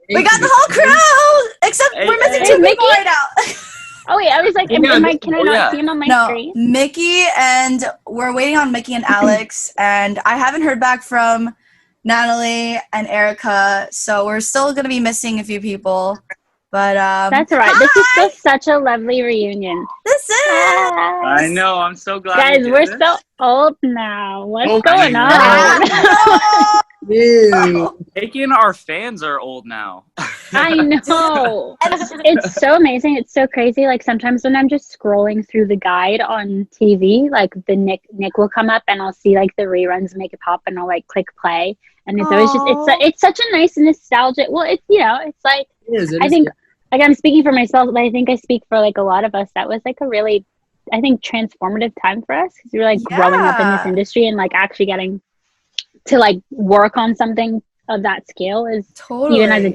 We got the whole crew! Except we're missing two people right now. Oh wait, I was like, can I not see him on my screen? No, Mickey, and we're waiting on Mickey and Alex, and I haven't heard back from Natalie and Erica, so we're still gonna be missing a few people. But that's all right. This is still such a lovely reunion. This is. I know. I'm so glad. Guys, we're so old now. What's going on? Taking our fans are old now. I know. It's so amazing. It's so crazy. Like sometimes when I'm just scrolling through the guide on TV, like the Nick will come up and I'll see like the reruns make it pop and I'll like click play. And it's always just it's such a nice nostalgic. Well, it's it's like I think like I'm speaking for myself, but I think I speak for like a lot of us. That was like a really I think transformative time for us because we were like growing up in this industry and like actually getting to like work on something of that scale is even as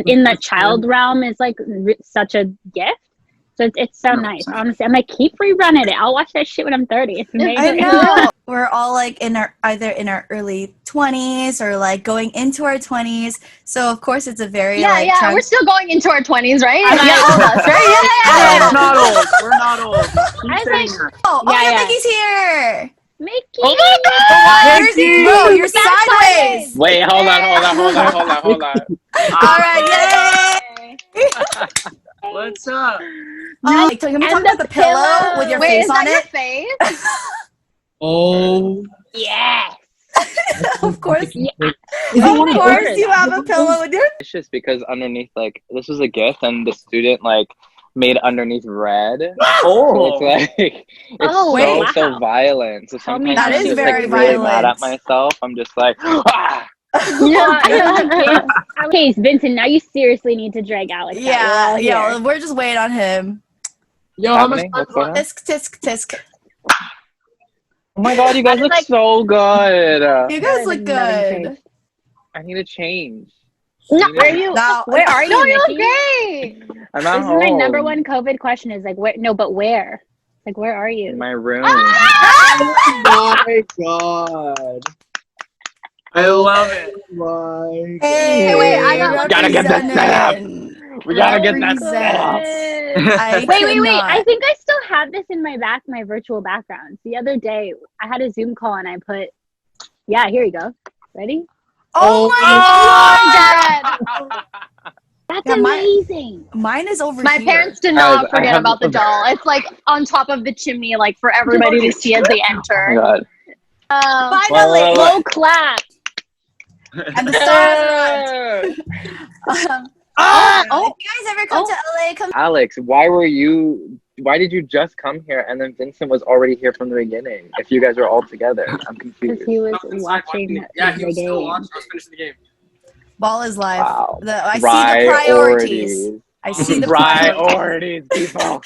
in the child realm is like such a gift. So it's so nice. Honestly, I'm like keep rerunning it. I'll watch that shit when I'm 30. It's amazing. I know. We're all like either in our early 20s or like going into our 20s. So of course it's a very we're still going into our 20s, right? All of us, right? We're not old. We're not old. Mickey's here. Mickey! Oh my God! Bro, you're sideways! Wait, hold on. All right, yay! What's up? Can we talk about the pillow with your face on it? Wait, is that your face? Oh. Yes! Of course. Of course you have a pillow with your... It's just because underneath, like, this was a gift and the student, like, made underneath red. So it's like it's so violent. So sometimes that I'm is just very like really violent. mad at myself. I'm just like Okay, Vincent, now you seriously need to drag Alex. We're just waiting on him. Yo, how much Tisk. Oh my God, you guys look so good. You guys look good. I need to change. No, where are you? Where are you? No, you're okay. I'm not home. This is my number one COVID question. Is like where? No, but where? Like where are you? In my room. Oh my God! I love it. Hey, wait, I gotta get that set up. We gotta get that set up. Wait. I think I still have this in my virtual background. The other day, I had a Zoom call and I put, here you go. Ready? Oh my God! That's amazing. Mine is over My here. parents did not forget about the doll. It's like on top of the chimney, like for everybody to see as they enter. Oh God. Finally! Low clap. And the stars if you guys ever come to LA, come. Alex, why did you just come here and then Vincent was already here from the beginning? If you guys were all together, I'm confused. Because he was watching he was still watching. I was finishing the game. Ball is live. Wow. I see the priorities. I see the priorities, people.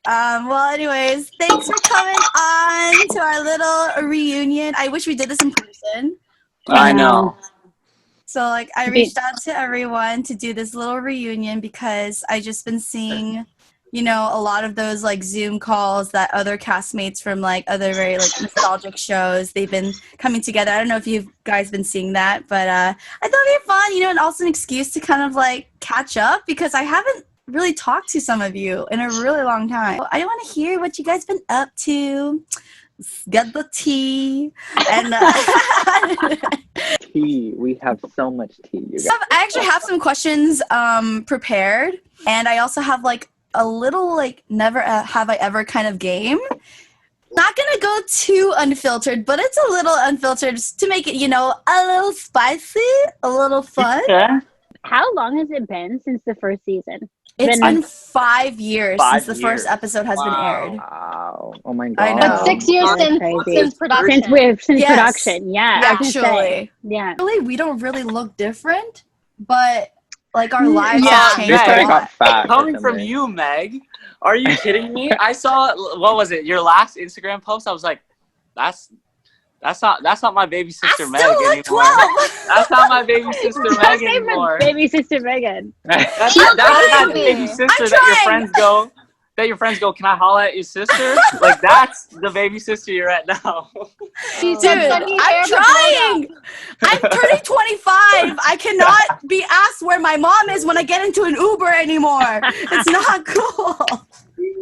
Well, anyways, thanks for coming on to our little reunion. I wish we did this in person. I know. So, like, I reached out to everyone to do this little reunion because I just been seeing, a lot of those, like, Zoom calls that other castmates from, like, other very, like, nostalgic shows, they've been coming together. I don't know if you guys been seeing that, but I thought it'd be fun, and also an excuse to kind of, like, catch up because I haven't really talked to some of you in a really long time. I want to hear what you guys been up to. Get the tea and tea. We have so much tea. You guys. I actually have some questions prepared, and I also have like a little like never have I ever kind of game. Not gonna go too unfiltered, but it's a little unfiltered just to make it a little spicy, a little fun. Yeah. How long has it been since the first season? It's been 5 years since the first episode has been aired. Wow. Oh my God. I know. But 6 years since production. Since production, yeah. Actually. Yeah. Really, we don't really look different, but like our lives have changed a lot. Got fat Coming from you, Meg, are you kidding me? I saw, what was it, your last Instagram post? I was like, that's not my baby sister Meg anymore. 12. That's not my baby sister Meg anymore. Baby sister Megan. That's that baby sister that your friends go, can I holla at your sister? Like that's the baby sister you're at now. Dude, I'm trying. I'm turning 25. I cannot be asked where my mom is when I get into an Uber anymore. It's not cool.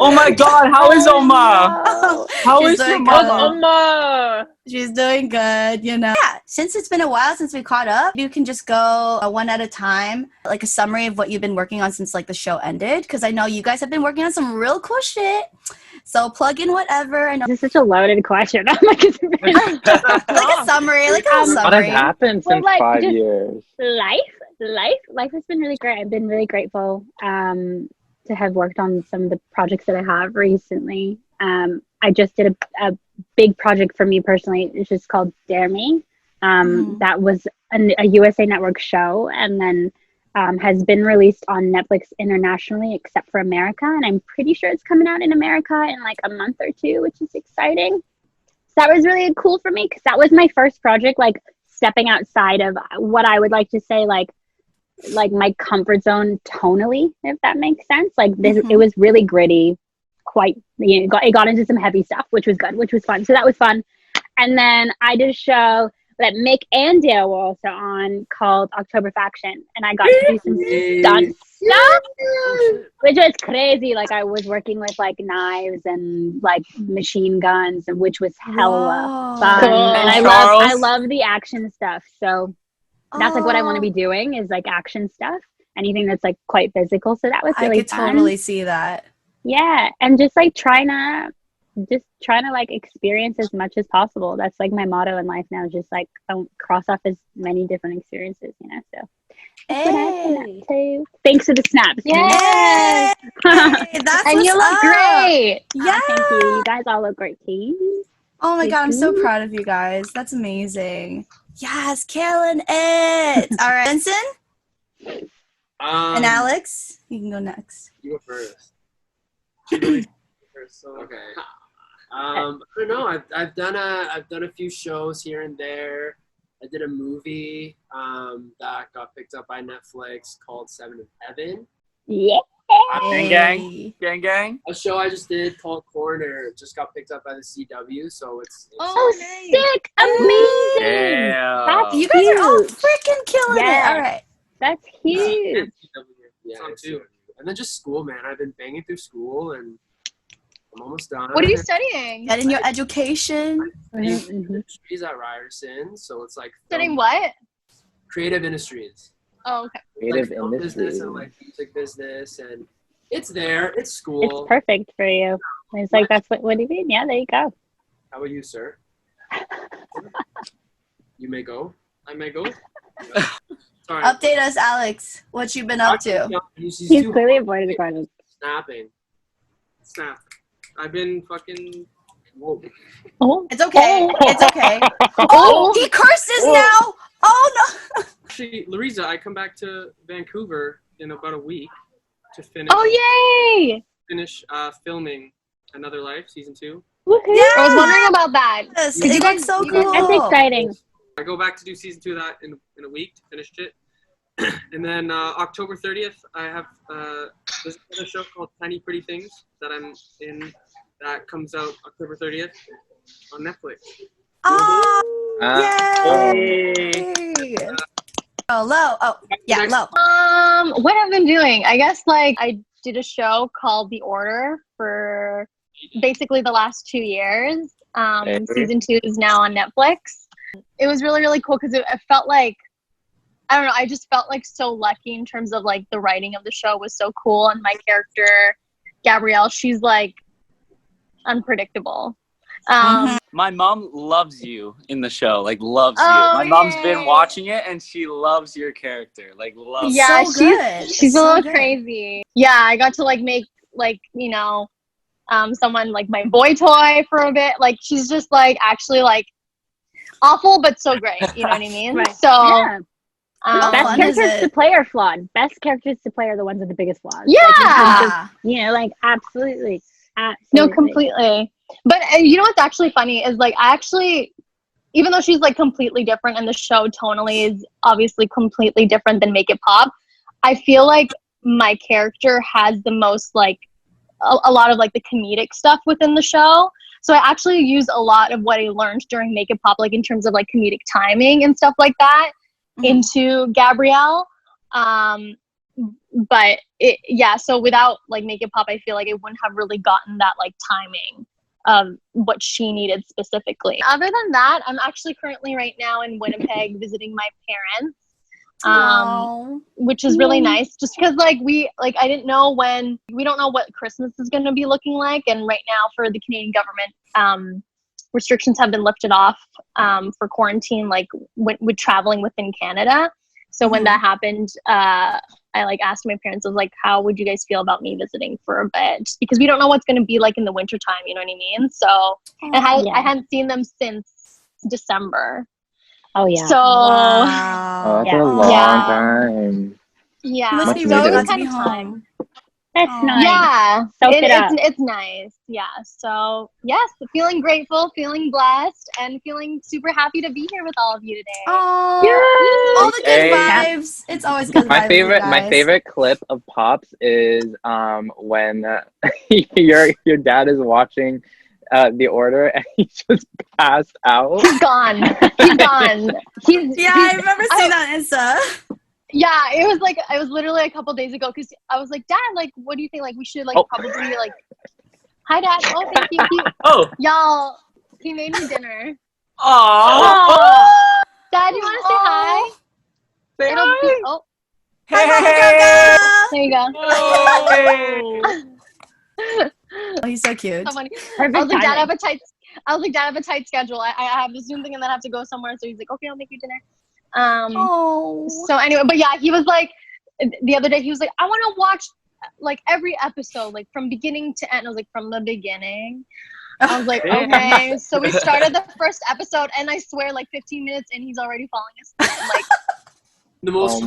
Oh my God, how is Oma? No. How is your mother? Oma? She's doing good, you know. Yeah, since it's been a while since we caught up, you can just go one at a time, like a summary of what you've been working on since like the show ended, because I know you guys have been working on some real cool shit. So plug in whatever. I know. This is such a loaded question. I'm like, it's really like a summary, like a What summary. has happened Well, since like, 5 just years? life has been really great. I've been really grateful to have worked on some of the projects that I have recently. I just did a big project for me personally. It's just called Dare Me. That was a USA Network show, and then has been released on Netflix internationally except for America, and I'm pretty sure it's coming out in America in like a month or two, which is exciting. So that was really cool for me because that was my first project, like stepping outside of what I would like to say like my comfort zone tonally, if that makes sense. Like this, it was really gritty, quite, you know, it got into some heavy stuff, which was good, which was fun. So that was fun. And then I did a show that Mick and Dale were also on called October Faction, and I got to do some stunt stuff, which was crazy. Like I was working with like knives and like machine guns, which was hella fun. Cool. And I love the action stuff. So that's like what I want to be Oh, doing is like action stuff, anything that's like quite physical. So that was really I could fun. totally see that. Yeah, and just like trying to like experience as much as possible. That's like my motto in life now. Just like cross off as many different experiences, you know. So that's what I've been up to. Thanks for the snaps. Yes. Hey, that's And what's you look up. great. Yeah. Thank you. You guys all look great too. Oh my God, I'm so Thank you. proud of you guys. That's amazing. Yes, killing it. All right, Benson and Alex, you can go next. You go first. Okay. I don't know. I've done a few shows here and there. I did a movie that got picked up by Netflix called Seven of Heaven. Yeah. Gang. A show I just did called Corner just got picked up by the CW, so it's Oh, sick! Amazing. Yeah. That's You guys are all huge. freaking killing it. Yes. All right. That's huge. yeah, it's too. And then just school, man. I've been banging through school and I'm almost done. What are you studying? Get in your education. Industries at Ryerson, so it's like Studying what? creative industries. Oh, okay. Creative like film industry. business and like music business, and it's there. It's It's school. perfect for you. It's like that's what do you mean? Yeah, there you go. How about you, sir? You may go. I may go. Sorry. Update us, Alex. What you been up to? He's He's too clearly avoided the question. snapping. Snap. I've been fucking. Whoa. Oh, It's okay. It's okay. Oh, he curses now. Oh no. Actually, Louisa, I come back to Vancouver in about a week to finish Oh, yay! filming Another Life season 2. woohoo! I was wondering about that. Yes, You it guys- looks so you guys- cool. That's exciting. I go back to do season 2 of that in a week to finish it. And then October 30th, I have there's another show called Tiny Pretty Things that I'm in that comes out October 30th on Netflix. Oh, yay! Oh, low. Oh, yeah, low. What I've been doing, I guess like I did a show called The Order for basically the last 2 years. Season 2 is now on Netflix. It was really, really cool because it felt like, I don't know, I just felt like so lucky in terms of like the writing of the show was so cool, and my character, Gabrielle, she's like unpredictable. My mom loves you in the show. Like loves you. Oh, My mom's yay. been watching it and she loves your character. Like loves. Yeah, So good. she's So a little good. crazy. Yeah, I got to like make like, you know, someone like my boy toy for a bit. Like she's just like actually like awful but so great. You know what I mean? Right. So Yeah. How Best fun is characters it? to play are flawed. Best characters to play are the ones with the biggest flaws. Yeah. Like, in terms of, Ah, you know, like absolutely. no, completely. But you know what's actually funny is like I actually, even though she's like completely different and the show tonally is obviously completely different than Make It Pop, I feel like my character has the most like a lot of like the comedic stuff within the show. So I actually use a lot of what I learned during Make It Pop, like in terms of like comedic timing and stuff like that, into Gabrielle. But so without like Make It Pop, I feel like I wouldn't have really gotten that like timing of what she needed specifically. Other than that, I'm actually currently right now in Winnipeg visiting my parents. Which is really nice, just because I didn't know we don't know what Christmas is going to be looking like, and right now for the Canadian government, restrictions have been lifted off for quarantine, like with traveling within Canada. So when that happened, I asked my parents, I was like, how would you guys feel about me visiting for a bit, just because we don't know what's going to be like in the winter time, you know what I mean? So I hadn't seen them since December. Oh yeah. So that's a long time. You must be really glad to be home. That's nice. Yeah, it's nice. Yeah. So yes, feeling grateful, feeling blessed, and feeling super happy to be here with all of you today. Oh, all the good vibes. It's always good vibes. My favorite clip of Pops is when your dad is watching the order and he just passed out. He's gone. I remember seeing that on Insta. Yeah, it was literally a couple days ago, because I was like, Dad, like, what do you think? Like, we should probably like, hi Dad. Oh, thank you. Y'all, he made me dinner. Aww. Dad, you want to say hi? Say hi. Hi, there you go. Oh, he's so cute. So funny. I was like, Dad, I have a tight schedule. I have a Zoom thing and then I have to go somewhere. So he's like, okay, I'll make you dinner. So anyway, but yeah, he was like, the other day he was like, I want to watch like every episode, like from beginning to end. I was like, from the beginning. I was like, okay. So we started the first episode, and I swear, like 15 minutes in, he's already falling asleep. I'm like, the most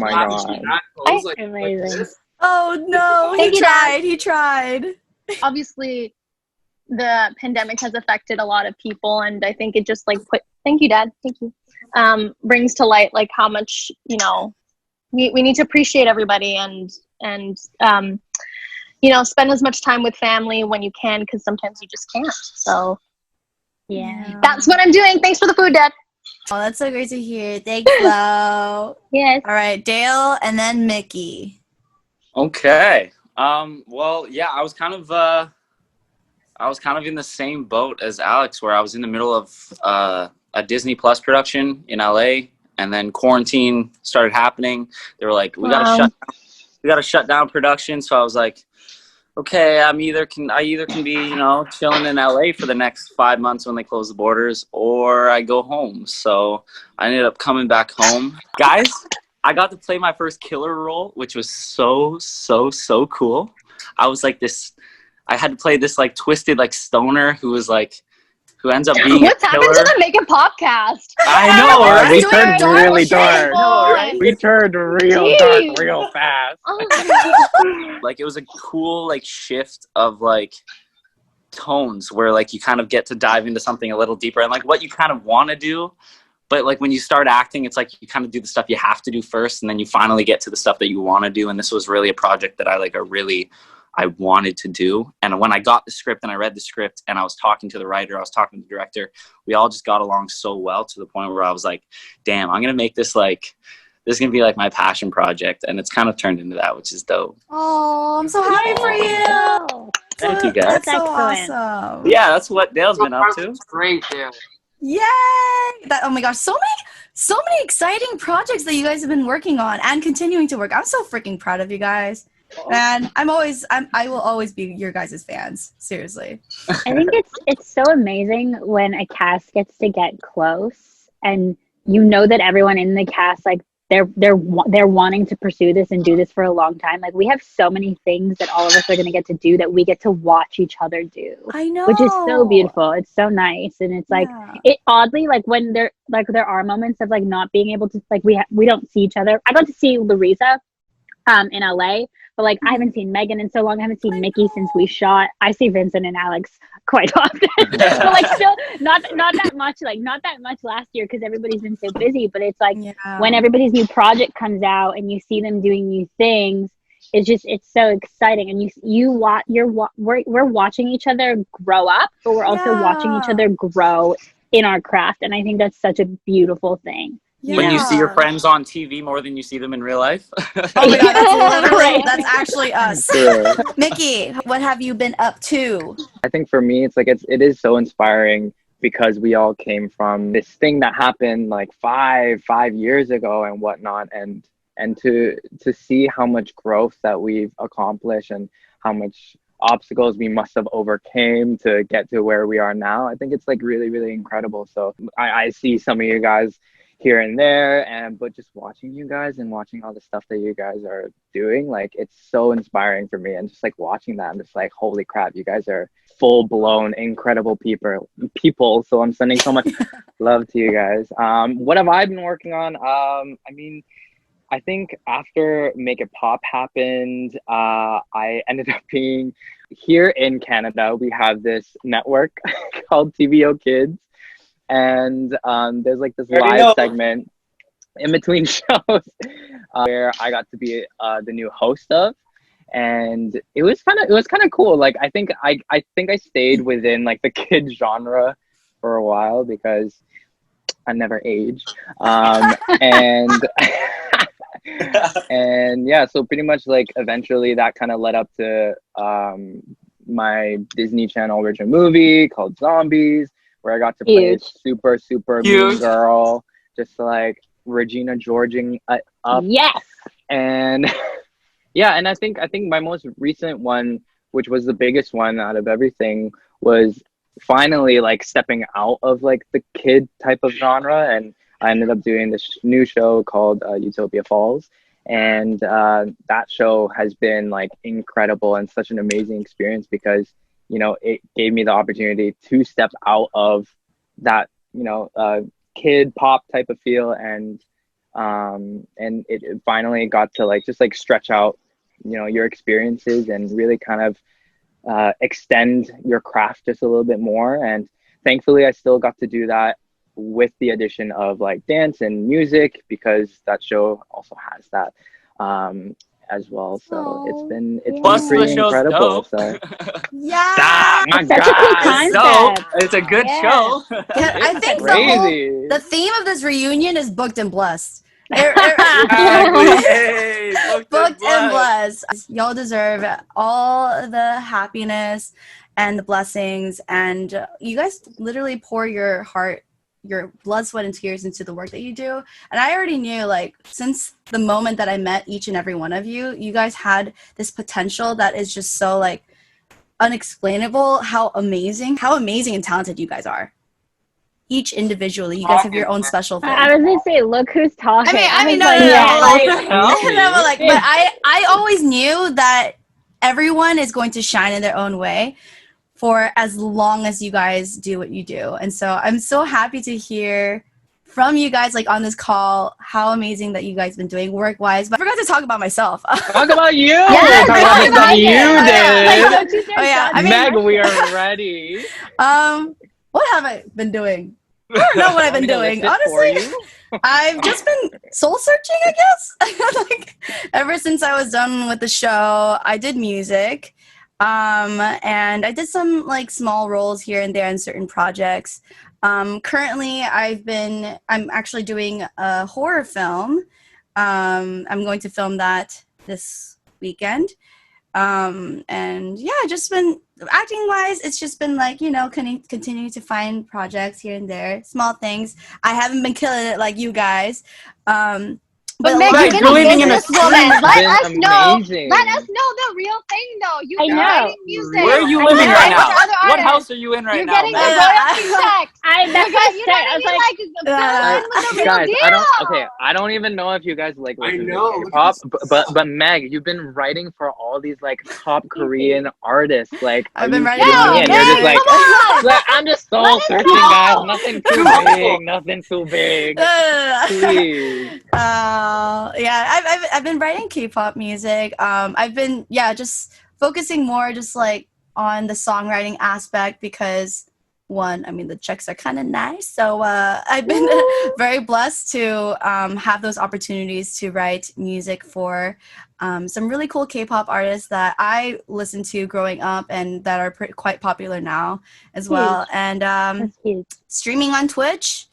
amazing. Oh no, he tried. Obviously, the pandemic has affected a lot of people, and I think it just thank you, Dad. Thank you. Brings to light like how much, you know, we need to appreciate everybody and you know, spend as much time with family when you can, because sometimes you just can't. So yeah, that's what I'm doing. Thanks for the food, Dad. Oh, that's so great to hear. Thanks, Flo. Yes. All right, Dale, and then Mickey. Okay. Well, yeah, I was kind of in the same boat as Alex, where I was in the middle of a Disney Plus production in LA, and then quarantine started happening. They were like, we gotta shut down production. So I was like, okay, I either can be, you know, chilling in LA for the next 5 months when they close the borders, or I go home. So I ended up coming back home. Guys, I got to play my first killer role, which was so cool. I was like I had to play this like twisted like stoner who ends up being What's a killer. happened to the Make It Popcast? I know, right? We turned really dark. Right? We turned real dark real fast. Like, it was a cool like shift of like tones where like you kind of get to dive into something a little deeper and like what you kind of want to do. But like when you start acting, it's like you kind of do the stuff you have to do first, and then you finally get to the stuff that you want to do. And this was really a project that I wanted to do. And when I got the script and I read the script and I was talking to the writer, I was talking to the director, we all just got along so well to the point where I was like, damn, I'm going to make this this is going to be like my passion project. And it's kind of turned into that, which is dope. Oh, I'm so happy for you. Thank you, guys. That's so awesome. Yeah, that's what Dale's been up to. Great, Dale. Yay! Oh my gosh, so many exciting projects that you guys have been working on and continuing to work. I'm so freaking proud of you guys. And I will always be your guys' fans. Seriously. I think it's so amazing when a cast gets to get close, and you know that everyone in the cast, like they're wanting to pursue this and do this for a long time. Like, we have so many things that all of us are going to get to do that we get to watch each other do. I know, which is so beautiful. It's so nice, and it's like it oddly, like when there are moments of like not being able to, like we don't see each other. I got to see Larissa in LA. But like, I haven't seen Megan in so long. I haven't seen Mickey since we shot. I see Vincent and Alex quite often, but like still not that much. Like not that much last year because everybody's been so busy. But it's like when everybody's new project comes out and you see them doing new things, it's so exciting. And we're watching each other grow up, but we're also watching each other grow in our craft. And I think that's such a beautiful thing. When you see your friends on TV more than you see them in real life. Oh my God, that's actually us. Mickey, what have you been up to? I think for me, it is so inspiring because we all came from this thing that happened like five years ago and whatnot, and to see how much growth that we've accomplished and how much obstacles we must have overcame to get to where we are now. I think it's like really, really incredible. So I see some of you guys here and there, but just watching you guys and watching all the stuff that you guys are doing, like, it's so inspiring for me. And just like watching that, I'm just like, holy crap, you guys are full-blown incredible people. So I'm sending so much love to you guys. What have I been working on? I mean, I think after Make It Pop happened, I ended up being here in Canada. We have this network called TVO Kids. And there's like this live segment in between shows where I got to be the new host of, and it was kind of cool. Like, I think I stayed within like the kid genre for a while because I never age, and and yeah, so pretty much like eventually that kind of led up to my Disney Channel original movie called Zombies, where I got to play a super mean girl, just like Regina Georging up. Yes. And yeah, and I think my most recent one, which was the biggest one out of everything, was finally like stepping out of like the kid type of genre, and I ended up doing this new show called Utopia Falls. And that show has been like incredible and such an amazing experience because, you know, it gave me the opportunity to step out of that, you know, kid pop type of feel, and it finally got to like just like stretch out, you know, your experiences and really kind of extend your craft just a little bit more. And thankfully, I still got to do that with the addition of like dance and music, because that show also has that as well. So it's been pretty incredible. So yeah, my it's such a cool concept. It's a good show. Yeah, I think the theme of this reunion is booked and blessed. Hey, booked and blessed. Y'all deserve all the happiness and the blessings, and you guys literally pour your heart, your blood, sweat, and tears into the work that you do. And I already knew, like, since the moment that I met each and every one of you, you guys had this potential that is just so like unexplainable. How amazing and talented you guys are. Each individually, you guys have your own special thing. I was gonna say, look who's talking. I mean, no, but I always knew that everyone is going to shine in their own way for as long as you guys do what you do. And so I'm so happy to hear from you guys, like, on this call, how amazing that you guys been doing work-wise. But I forgot to talk about myself. Talk about you! Yeah, talk about the stuff you did! I mean, Meg, we are ready. What have I been doing? I don't know what I've been doing. Honestly, I've just been soul searching, I guess. Like, ever since I was done with the show, I did music. And I did some like small roles here and there in certain projects. Currently I'm actually doing a horror film. I'm going to film that this weekend. And yeah, just been acting wise, it's just been like, you know, continuing to find projects here and there, small things. I haven't been killing it like you guys. But Meg, you're gonna businesswoman. Let us know the real thing, though. You're writing music. Where are you living right now? What house are you in right now? You're getting a royalty check. Guys, I don't even know if you guys like listen to K-pop, but Meg, you've been writing for all these like top Korean artists. Like, I've been writing. You're just like, I'm just soul searching, guys. Nothing too big. Please. Yeah, I've been writing K-pop music. I've been just focusing more just like on the songwriting aspect, because one, I mean, the checks are kind of nice. So I've been very blessed to have those opportunities to write music for some really cool K-pop artists that I listened to growing up and that are quite popular now as well. And streaming on Twitch,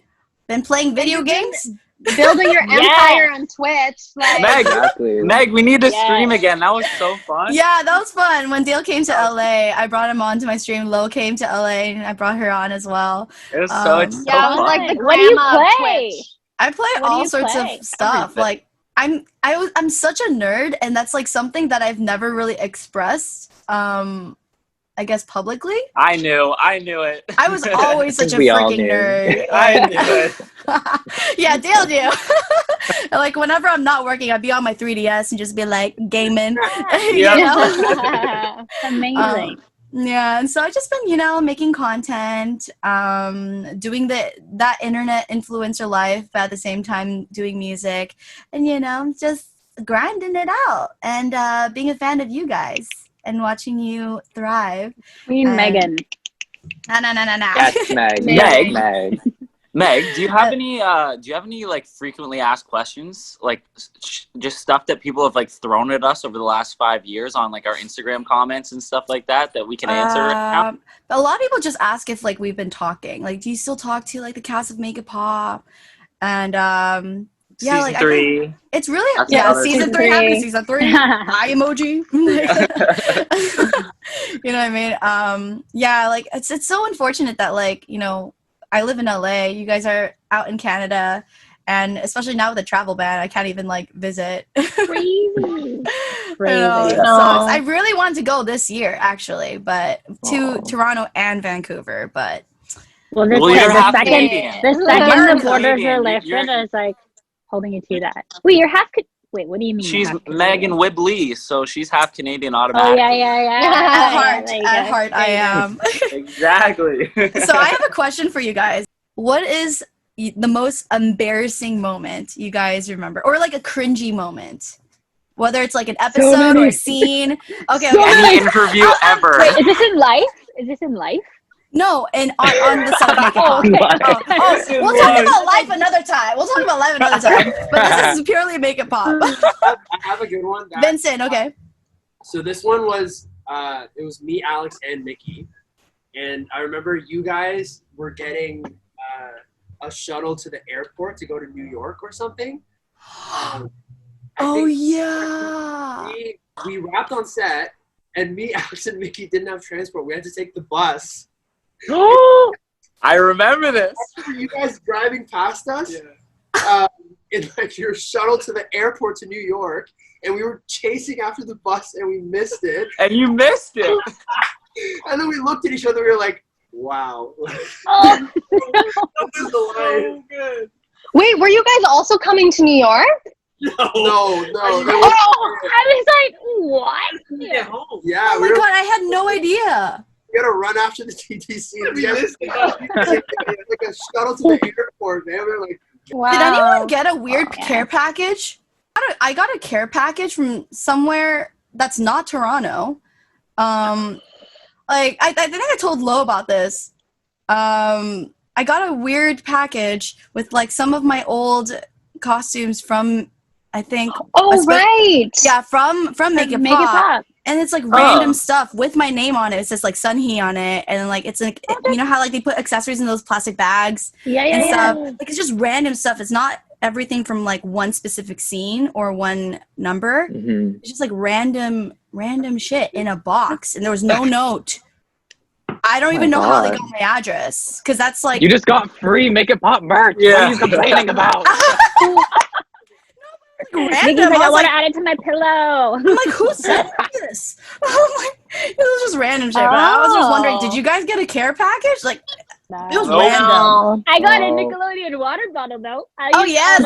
been playing video games. Building your empire on Twitch. Like. Meg, we need to stream again. That was so fun. Yeah, that was fun. When Dale came to LA, I brought him on to my stream. Lo came to LA, and I brought her on as well. It was so fun. I was like the grandma of Twitch. I play all sorts of stuff. Like I'm such a nerd, and that's like something that I've never really expressed. I guess publicly. I knew it. I was always such a freaking nerd. I knew it. Yeah, Dale knew. Like whenever I'm not working, I'd be on my 3DS and just be like gaming. You know? Amazing. Yeah, and so I've just been, making content, doing that internet influencer life, but at the same time doing music, and just grinding it out and being a fan of you guys. And watching you thrive. Megan. No. That's Meg. Meg, do you have any like frequently asked questions, like just stuff that people have like thrown at us over the last 5 years on like our Instagram comments and stuff like that we can answer right now? A lot of people just ask if like we've been talking. Like, do you still talk to like the cast of Make It Pop? And yeah, season 3. It's really season 3. Happy season 3. Eye emoji. You know what I mean? Yeah, like it's so unfortunate that like I live in LA. You guys are out in Canada, and especially now with the travel ban, I can't even like visit. Crazy. It sucks. I really wanted to go this year actually, but to Toronto and Vancouver, but the second the borders are lifted, it's like holding you to that. Wait, you're half. Wait, what do you mean? She's Megan Wibley, so she's half Canadian automatically. Oh yeah. At heart, I am. Exactly. So I have a question for you guys. What is the most embarrassing moment you guys remember, or like a cringy moment? Whether it's like an episode or a scene. Okay. Any interview ever. Wait, is this in life? No, and on the subject. We'll talk about life another time. But this is purely Make It Pop. I have a good one. Vincent, okay. So this one was, it was me, Alex, and Mickey. And I remember you guys were getting a shuttle to the airport to go to New York or something. We wrapped on set, and me, Alex, and Mickey didn't have transport. We had to take the bus. I remember this. You guys driving past us in like your shuttle to the airport to New York, and we were chasing after the bus, and we missed it. And you missed it. And then we looked at each other. We were like, "Wow." That was the life. So good. Wait, were you guys also coming to New York? No. I was like, what? Yeah. Oh my god, I had no idea. We had to run after the TTC. And we had like a shuttle to the airport, man. We were like, wow. Did anyone get a weird care package? I got a care package from somewhere that's not Toronto. Like I think I told Lo about this. I got a weird package with like some of my old costumes from, I think. Oh right. Yeah, from Make It Pop. And it's like random stuff with my name on it. It says like Sunhee on it, and like it's like you know how like they put accessories in those plastic bags and stuff. Like it's just random stuff. It's not everything from like one specific scene or one number. Mm-hmm. It's just like random shit in a box, and there was no note. I don't even know how they got my address, because that's like you just got free Make It Pop merch. Yeah. What are you complaining about? Random. Like, I want to add it to my pillow. I'm like, who sent this? It was just random shit. But I was just wondering, did you guys get a care package? Like, it was random. I got a Nickelodeon water bottle though. Yes.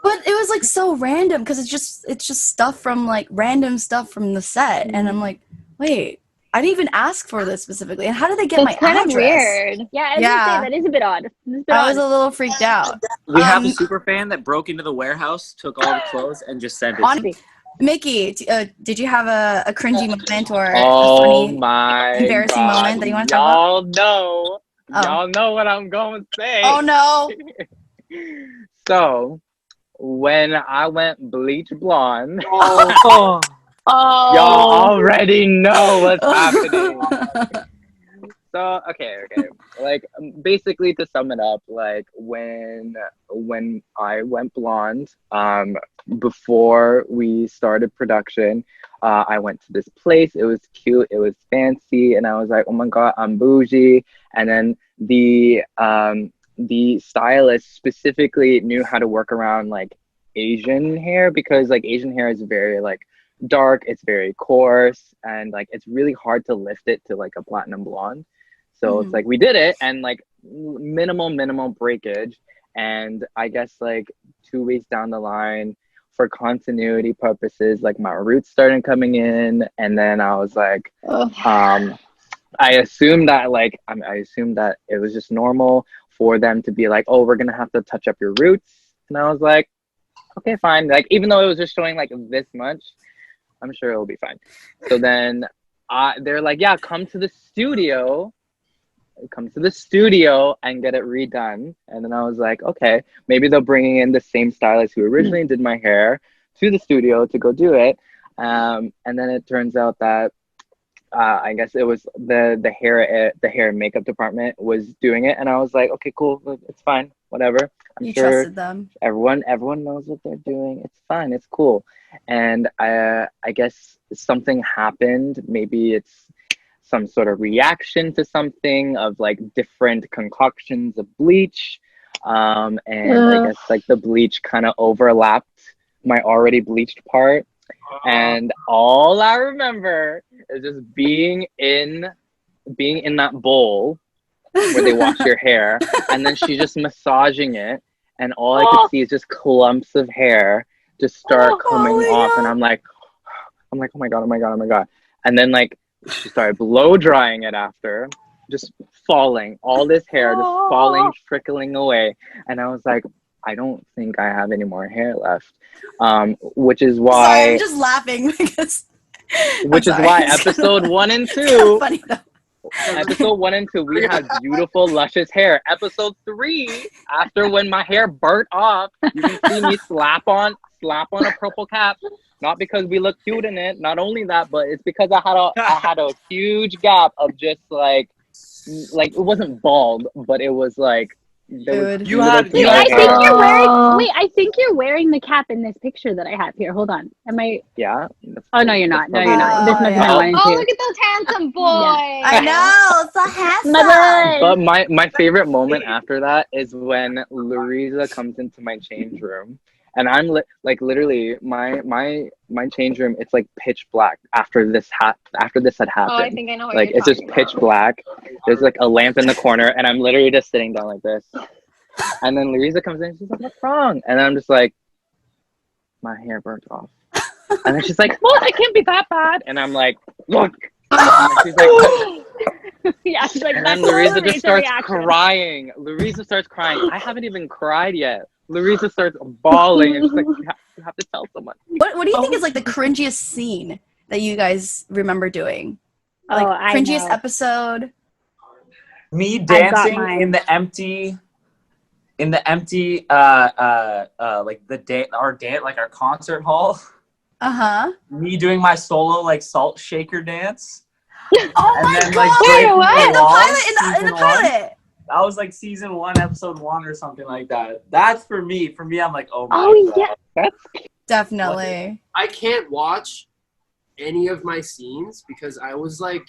But it was like so random because it's just stuff from like random stuff from the set, and I'm like, wait. I didn't even ask for this specifically. And how did they get my address? That's kind of weird. Yeah, that is a bit odd. I was a little freaked out. We have a super fan that broke into the warehouse, took all the clothes, and just sent it. Mickey, did you have a cringy moment or a funny, embarrassing moment that you want to talk about? Y'all know Y'all know what I'm going to say. Oh no. So, when I went bleach blonde, Oh. y'all already know what's happening. So, okay. Like, basically, to sum it up, like, when I went blonde, before we started production, I went to this place. It was cute. It was fancy. And I was like, oh my God, I'm bougie. And then the stylist specifically knew how to work around, like, Asian hair, because, like, Asian hair is very, like, dark. It's very coarse. And, like, it's really hard to lift it to, like, a platinum blonde. So it's like we did it, and like minimal breakage. And I guess like 2 weeks down the line, for continuity purposes, like my roots started coming in, and then I was like, I assumed that it was just normal for them to be like, oh, we're gonna have to touch up your roots. And I was like, okay, fine. Like, even though it was just showing like this much, I'm sure it'll be fine. So then they're like, yeah, come to the studio and get it redone. And then I was like, okay, maybe they're bringing in the same stylist who originally did my hair to the studio to go do it. And then it turns out that I guess it was the hair and makeup department was doing it, and I was like, okay, cool, it's fine, whatever. I'm sure trusted them. Everyone knows what they're doing. It's fine, it's cool. And I guess something happened. Maybe it's some sort of reaction to something of like different concoctions of bleach. And I guess like the bleach kind of overlapped my already bleached part. And all I remember is just being in that bowl where they wash your hair, and then she's just massaging it, and all I could see is just clumps of hair just start coming off. And I'm like, oh my god. And then like she started blow drying it after, just falling, all this hair just falling, trickling away. And I was like, I don't think I have any more hair left. Which is why... Sorry, I'm just laughing because... Which is why episode 1 and 2... Funny though. Episode 1 and 2, we had beautiful, luscious hair. Episode 3, after when my hair burnt off, you can see me slap on a purple cap. Not because we look cute in it. Not only that, but it's because I had a huge gap of just like it wasn't bald, but it was like... Dude. I think you're wearing the cap in this picture that I have here. Hold on. Am I? Yeah. Oh no, you're not. No, you're not. This must have been one and two. Oh, look at those handsome boys. I know, it's so handsome. But my favorite moment after that is when Louisa comes into my change room, and I'm like literally my change room. It's like pitch black after this had happened. Oh, I think I know what like you're it's just talking pitch about. black. There's like a lamp in the corner, and I'm literally just sitting down like this. And then Louisa comes in, and she's like, "What's wrong?" And then I'm just like, "My hair burnt off." And then she's like, "Well, it can't be that bad." And I'm like, "Look." And she's like, yeah, she's like, and then Louisa just starts crying. Louisa starts crying. I haven't even cried yet. Louisa starts bawling, and she's like, you have to tell someone. What do you think is like the cringiest scene that you guys remember doing? Like I cringiest know. episode? Me dancing in the empty like our concert hall. Me doing my solo like salt shaker dance. Oh my then, god! like, In the pilot. That was like season 1, episode 1 or something like that. That's for me. For me, I'm like, oh my god. Yeah. Definitely. I can't watch any of my scenes because I was like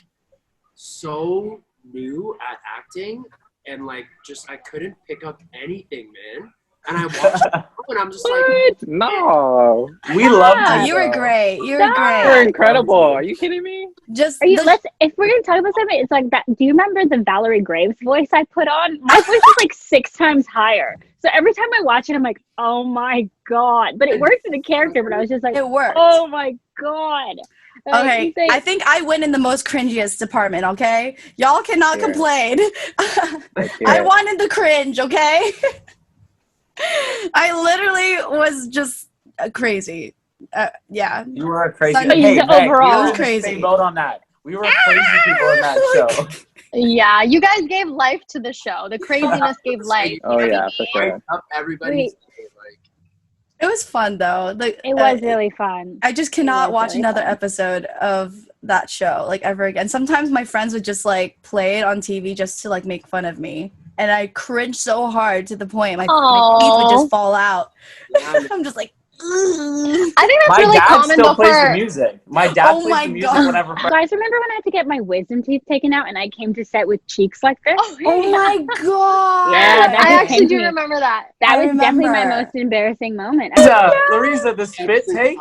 so new at acting and like just I couldn't pick up anything, man. And I watched it and I'm just like, no. We loved you. You were great. You were You're great. incredible. Are you kidding me? Just if we're gonna talk about something, it's like that. Do you remember the Valerie Graves voice I put on? My voice is like 6 times higher. So every time I watch it, I'm like, oh my god. But it works in the character. But I was just like, it worked. Oh my god. Okay, I think I win in the most cringiest department, okay? Y'all cannot complain. I wanted the cringe, okay? I literally was just crazy. Yeah. You were a crazy. Overall, we were crazy. Same boat on that. We were crazy people in that show. Yeah, you guys gave life to the show. The craziness gave life. Oh yeah, for sure. Hyped up everybody's day, like. It was fun though. It was really fun. I just cannot watch really another fun. episode of that show like ever again. Sometimes my friends would just like play it on TV just to like make fun of me, and I cringe so hard to the point my teeth would just fall out. Yeah, I'm just like, ugh. I think that's My really dad common still though plays the for. music. My dad Oh plays my the music God. whenever. You guys remember when I had to get my wisdom teeth taken out and I came to set with cheeks like this? Oh my god! Yeah, that I just actually came do to me. remember that. That I was definitely my remember. most embarrassing moment. Larissa, the spit take.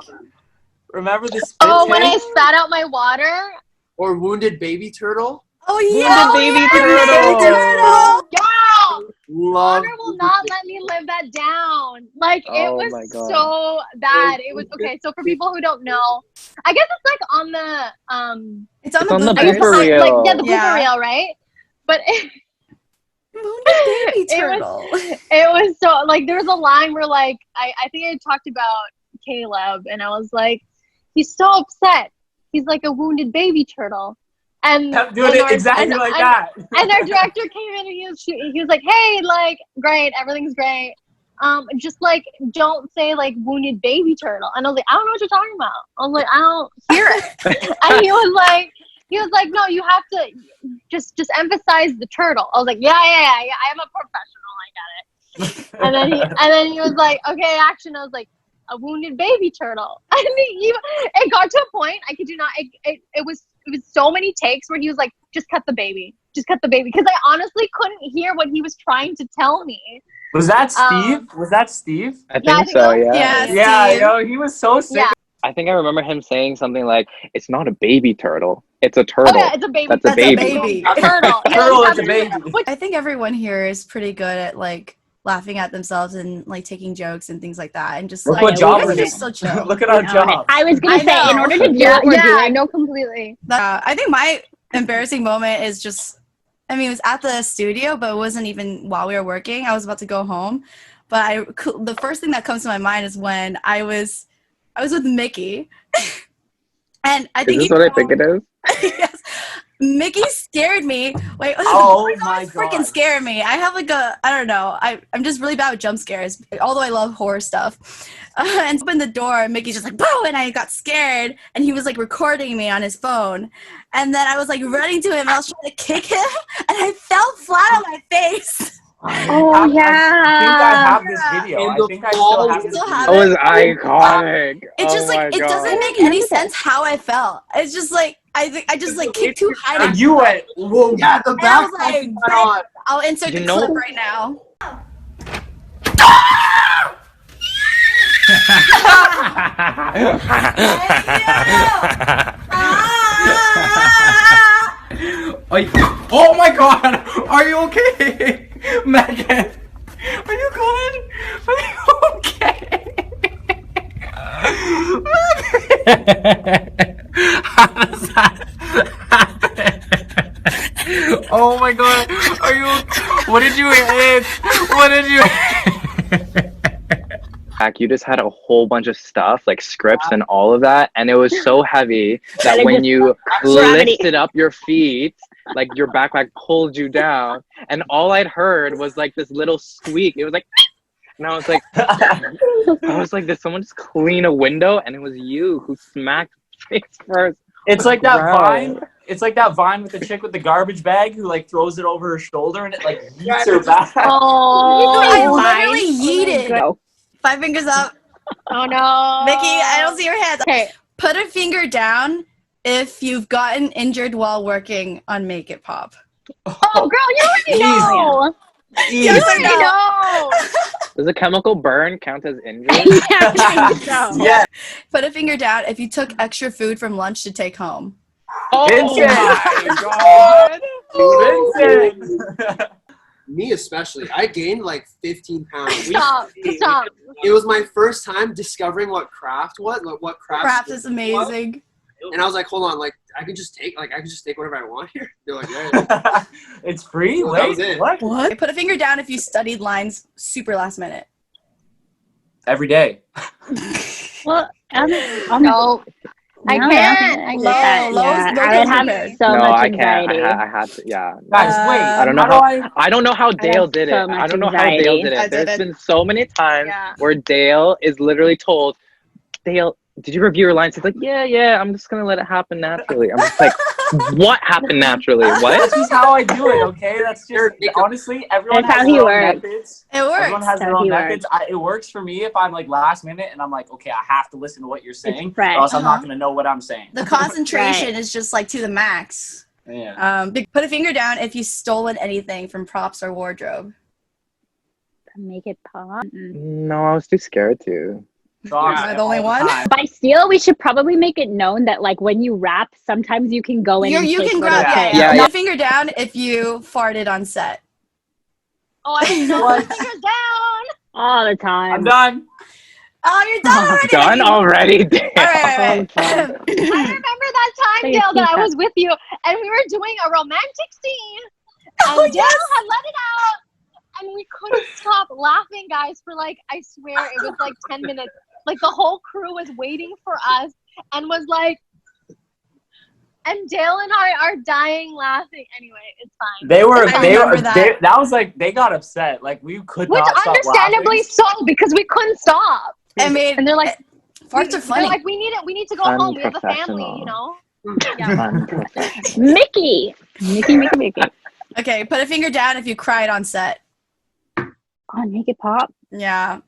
Remember the spit Oh, take? when I spat out my water. or wounded baby turtle. Oh yeah! Baby yeah, turtle. Baby turtle! Girl, Love. water will not let me live that down. Like it Oh was my God. so bad. It was okay. So for people who don't know, I guess it's like on the It's on It's the on the bloopers. I guess blooper it's reel. like yeah, the blooper Yeah. reel, right? But Wounded baby It was- turtle. it was so like there was a line where like I think I talked about Caleb and I was like, he's so upset. He's like a wounded baby turtle. And Kept doing and it our- exactly and- like and- that. And our director came in and he was like, hey, like, great, everything's great. Just like don't say like wounded baby turtle. And I was like, I don't know what you're talking about. I was like, I don't hear it. And he was like, no, you have to just emphasize the turtle. I was like, yeah, I am a professional, I got it. And then he was like, okay, action. I was like, a wounded baby turtle. And it got to a point, I kid you not, it was so many takes where he was like, just cut the baby. Just cut the baby. Because I honestly couldn't hear what he was trying to tell me. Was that Steve? Was that Steve? I Yeah, I think think so. it was- Yeah. Yeah. Yeah, Steve. yo, he was so sick. Yeah. I think I remember him saying something like, "It's not a baby turtle. It's a turtle." Oh yeah, it's a baby. That's a That's a baby. baby. Turtle. Yeah, Turtle you is a have to- baby. Which, I think everyone here is pretty good at like laughing at themselves and like taking jokes and things like that, and just Look like what job you we're guys are doing. so chill. Look at our job. I was gonna I say, in know. order to do yeah, what we're I doing, know completely. I think my embarrassing moment is just, I mean, it was at the studio, but it wasn't even while we were working. I was about to go home, but the first thing that comes to my mind is when I was with Mickey, and I Is think this what I think it is? yes, Mickey scared me. Wait, Oh the boys my always freaking God. scare me. I have like I don't know. I'm just really bad with jump scares, although I love horror stuff. And opened the door, and Mickey's just like, boom, and I got scared, and he was like recording me on his phone. And then I was like running to him, and I was trying to kick him, and I fell flat on my face. oh yeah. I think I have this video. In I the think I still have this Still video. have That was iconic. It's just Oh like my it doesn't God. make any sense how I felt. It's just like I just like kicked too high. And you went, whoa. Yeah, the And I was back like, on. I'll insert You the know- clip right now. Oh my God! Are you okay? Megan! Are you good? Are you okay? How does that happen? Oh my God! Are you? What did you hit? What did you? You just had a whole bunch of stuff like scripts and all of that, and it was so heavy that it when just- you Gravity. lifted up your feet, like your back like pulled you down, and all I'd heard was like this little squeak. It was like, and I was like, did someone just clean a window? And it was you who smacked face first. It's like that Wow. vine. It's like that vine with the chick with the garbage bag who like throws it over her shoulder and it like yeets her back. Oh, I Fine. literally yeeted. Go. 5 fingers up. oh no. Mickey, I don't see your hands. Okay. Put a finger down if you've gotten injured while working on Make It Pop. Oh, girl, you already know. Easy. You already know. Does a chemical burn count as injury? Yeah, I think so. Yeah. Put a finger down if you took extra food from lunch to take home. Vincent. Oh my God. Vincent. Me especially. I gained like 15 pounds. Stop. Stop. It was my first time discovering what craft was, what craft. Craft is amazing. And I was like, hold on, like I can just take whatever I want here. They're like, yeah. It's free? Well, that Wait, was it. what? What? Put a finger down if you studied lines super last minute. Every day. Well, No. I No, can't. I get Low- that. low- Yeah, low I would have prepared. so No, much I can't. anxiety. I had to. Yeah. Guys, wait. I don't know how do how. I don't know how I'd Dale have did so it. much I don't know how Dale anxiety. did I it. There's did it. been so many times Yeah. where Dale is literally told, Dale, did you review your lines? He's like, yeah. I'm just gonna let it happen naturally. I'm just like, what happened naturally? What? That's just how I do it, okay? That's just honestly, everyone That's has how their he own works. methods. It Everyone works. has their How own he methods. It works for me if I'm like last minute and I'm like, okay, I have to listen to what you're saying, or fresh. else I'm not Uh-huh. gonna know what I'm saying. The concentration Right. is just like to the max. Yeah. Put a finger down if you've stolen anything from props or wardrobe. Make it pop. No, I was too scared to. Dogs Am I the only all one? time. By steal, we should probably make it known that like when you rap, sometimes you can go in and You take can little grab things. Yeah, Put yeah. a finger down if you farted on set. Oh, I can What? put my fingers down. all the time. I'm done. Oh, you're done already. Done already, Dale. All right. I remember that time, So you Dale, that keep I up. was with you, and we were doing a romantic scene, and Oh, Dale yes. had let it out, and we couldn't stop laughing, guys, for like, I swear, it was like 10 minutes. Like, the whole crew was waiting for us, and was like, and Dale and I are dying laughing. Anyway, it's fine. They were. I They remember were. that. That was like they got upset. Like we could Which not stop understandably laughing. so, because we couldn't stop. I mean, And they're like, farts are funny. They're like, we need it. We need to go home. We have a family, you know. Yeah. Mickey. Mickey. Okay, put a finger down if you cried on set. Oh, make it pop. Yeah,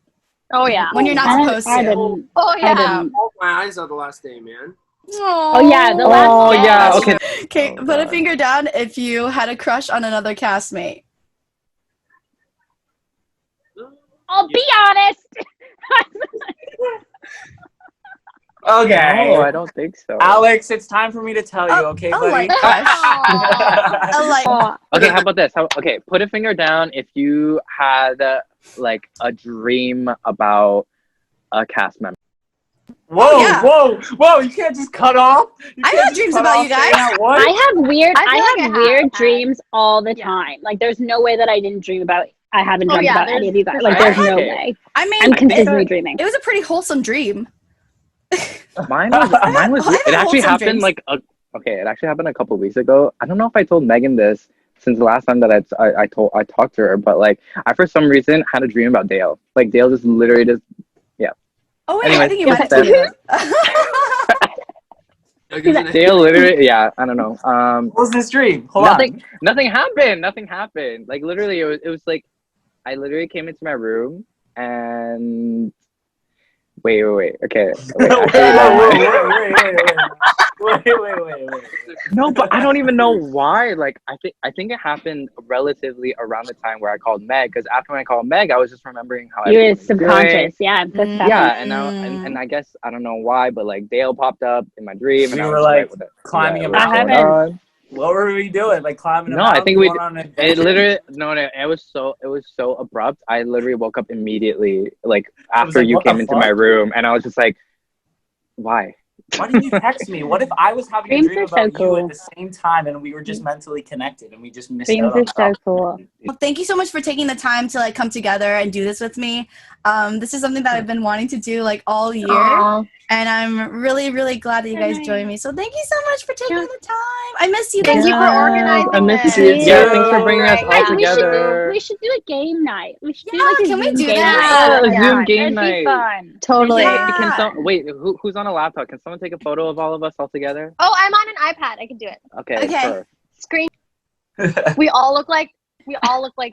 Oh yeah. when you're not supposed I to. didn't. Oh I yeah. didn't. Oh, my eyes out the last day, man. Oh yeah, the last. Oh, day. yeah, That's okay. true. Okay, Oh, put a God. finger down if you had a crush on another castmate. I'll be honest. Okay. No, I don't think so. Alex, it's time for me to tell you, okay, a buddy? light crush. Aw. A light. Oh, Okay, how about this? Okay, put a finger down if you had like a dream about a cast member. Whoa, yeah. whoa! You can't just cut off. You I can't have just dreams cut about off you guys. saying that what? I have weird. I feel I like have I weird have. dreams all the Yeah. time. Like, there's no way that I didn't dream about. I haven't Oh, dreamt yeah, about there's- any of you guys. for Like, sure. there's no Okay. way. I mean, I'm I think consistently that- dreaming. it was a pretty wholesome dream. Mine was. I have It actually wholesome happened dreams. it actually happened a couple weeks ago. I don't know if I told Megan this since the last time that I talked to her, but like I for some reason had a dream about Dale. Like Dale just literally just Oh wait, Anyway, I think you meant that's to. Dale literally I don't know. What was this dream? Hold Nothing happened. Like literally it was like I literally came into my room and wait. Okay. Wait, Wait. no, but I don't even know why. Like I think it happened relatively around the time where I called Meg, because after when I called Meg, I was just remembering how You were everyone was doing. subconscious. Yeah. That's Mm. happened. Yeah, and I guess I don't know why, but like Dale popped up in my dream, and We I was were, just like, what the- climbing yeah, a what's mountain. going on? What were we doing? Like climbing a No, I mountain? think we going on a- it literally no, it was so abrupt. I literally woke up immediately, like after like, you what the came into my fuck? room, and I was just like, why? Why didn't you text me? What if I was having Dreams a dream are so about you cool. at the same time and we were just mentally connected and we just missed Dreams out on are so stuff? cool. Well, thank you so much for taking the time to like come together and do this with me. This is something that I've been wanting to do like all year, Aw. and I'm really, really glad that you guys joined me. So thank you so much for taking the time. I miss you guys. Thank you for organizing I miss this. you. Yeah, too. thanks for bringing us Great. all Hey, together. we should do a game night. We should do Yeah, like a can we Zoom do game that? night. Yeah, Zoom game That'd be night. fun. Totally. Yeah. Wait, who's on a laptop? Can someone take a photo of all of us all together? Oh, I'm on an iPad. I can do it. Okay. Okay. Sure. Screen. We all look like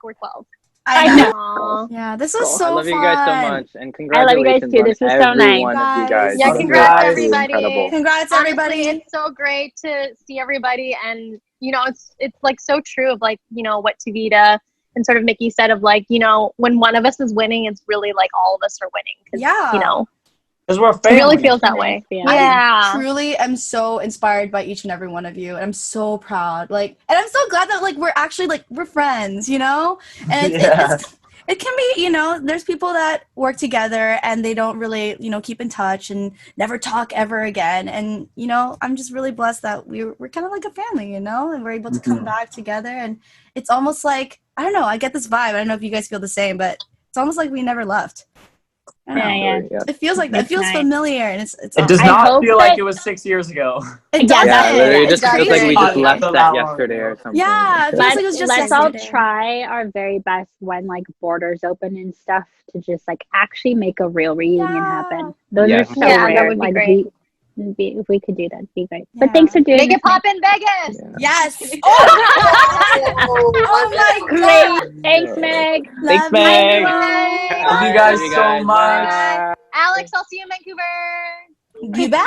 we're 12. I know. Aw. Yeah, this was Cool. so I love fun. you guys so much, and I love congratulations you guys too. on This was so every nice. one of you guys. Yeah, Love you congrats guys. everybody. Incredible. Congrats, Honestly, everybody. it's so great to see everybody, and it's like so true of like what Tavita and sort of Mickey said of like when one of us is winning, it's really like all of us are winning. 'Cause, Yeah. Because we're it family. really feels that way. Yeah. I Yeah. truly am so inspired by each and every one of you, and I'm so proud. Like, and I'm so glad that like we're actually like we're friends, and Yeah. it can be, there's people that work together and they don't really, keep in touch and never talk ever again. And I'm just really blessed that we're kind of like a family, and we're able to come back together. And it's almost like, I don't know, I get this vibe. I don't know if you guys feel the same, but it's almost like we never left. I know. Yeah. Yeah. It feels like that. It That's feels nice. familiar, and it's It does I not hope feel like that- it was 6 years ago. It Yeah, doesn't. Yeah, literally, It's just feels like we crazy. just I left feel that that long yesterday or ago. something. Yeah, it feels like it was just Let's all yesterday. try our very best when like borders open and stuff to just like actually make a real reunion happen. Those Yeah. are so Yeah, that rare. would be like great. if we could do that, it'd be great. Yeah. But thanks for doing Make this. it pop in Vegas. Yeah. Yes. Oh my Great. Thanks, Meg. Thanks, Love Meg. you. Bye. Love you guys so much. Bye. Alex, I'll see you in Vancouver. Goodbye.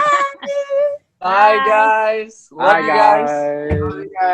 Bye, guys. Love Bye, you guys. guys. Bye, guys.